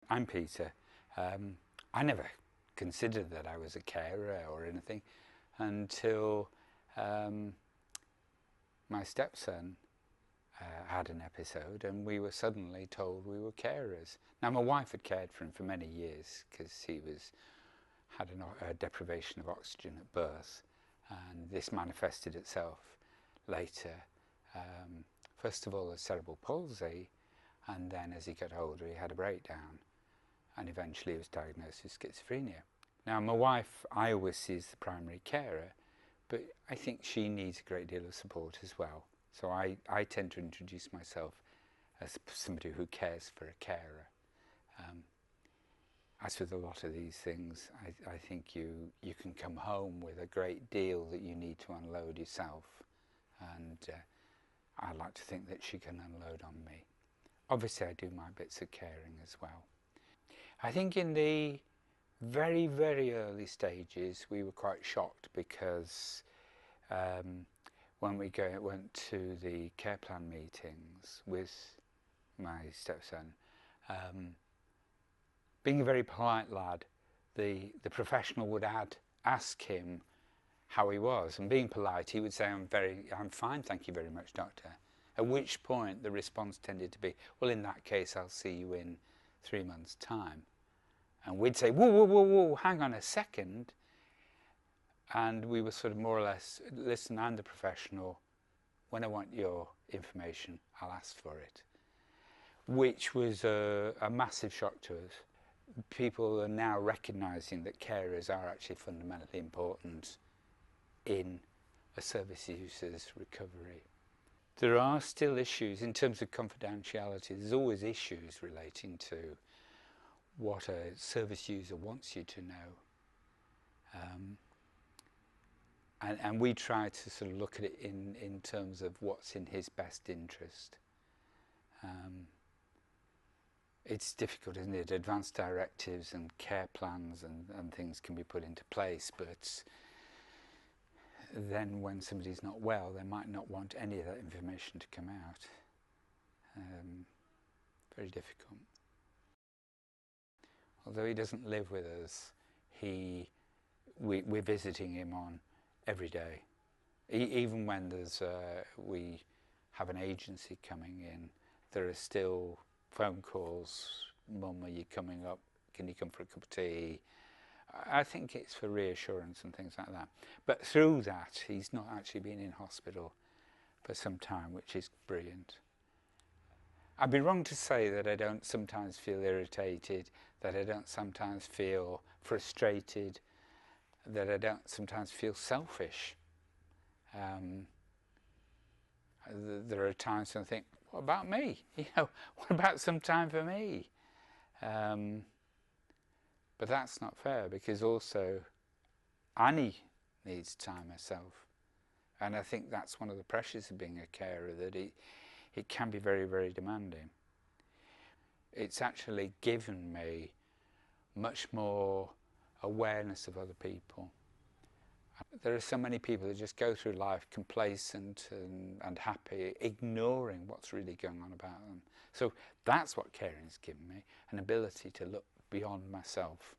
I'm Peter. I never considered that I was a carer or anything until my stepson had an episode and we were suddenly told we were carers. Now, my wife had cared for him for many years because he had a deprivation of oxygen at birth, and this manifested itself later, first of all as cerebral palsy, and then as he got older he had a breakdown, and eventually he was diagnosed with schizophrenia. Now, my wife I always see as the primary carer, but I think she needs a great deal of support as well. So I tend to introduce myself as somebody who cares for a carer. As with a lot of these things, I think you can come home with a great deal that you need to unload yourself, and I like to think that she can unload on me. Obviously I do my bits of caring as well. I think in the very, very early stages we were quite shocked because when we went to the care plan meetings with my stepson, being a very polite lad, the professional would ask him how he was, and being polite he would say, I'm fine, thank you very much, doctor. At which point the response tended to be, well, in that case I'll see you in 3 months' time. And we'd say, whoa, whoa, whoa, whoa, hang on a second. And we were sort of more or less, listen, I'm the professional. When I want your information, I'll ask for it. Which was a massive shock to us. People are now recognising that carers are actually fundamentally important in a service user's recovery. There are still issues in terms of confidentiality. There's always issues relating to what a service user wants you to know. And we try to sort of look at it in terms of what's in his best interest. It's difficult, isn't it? Advanced directives and care plans and things can be put into place, but then when somebody's not well, they might not want any of that information to come out. Very difficult. Although he doesn't live with us, we're visiting him on every day. Even when we have an agency coming in, there are still phone calls. Mum, are you coming up? Can you come for a cup of tea? I think it's for reassurance and things like that. But through that, he's not actually been in hospital for some time, which is brilliant. I'd be wrong to say that I don't sometimes feel irritated, that I don't sometimes feel frustrated, that I don't sometimes feel selfish. There are times when I think, what about me? What about some time for me? But that's not fair, because also Annie needs time herself. And I think that's one of the pressures of being a carer, that it can be very, very demanding. It's actually given me much more awareness of other people. There are so many people that just go through life complacent and happy, ignoring what's really going on about them. So that's what caring has given me, an ability to look beyond myself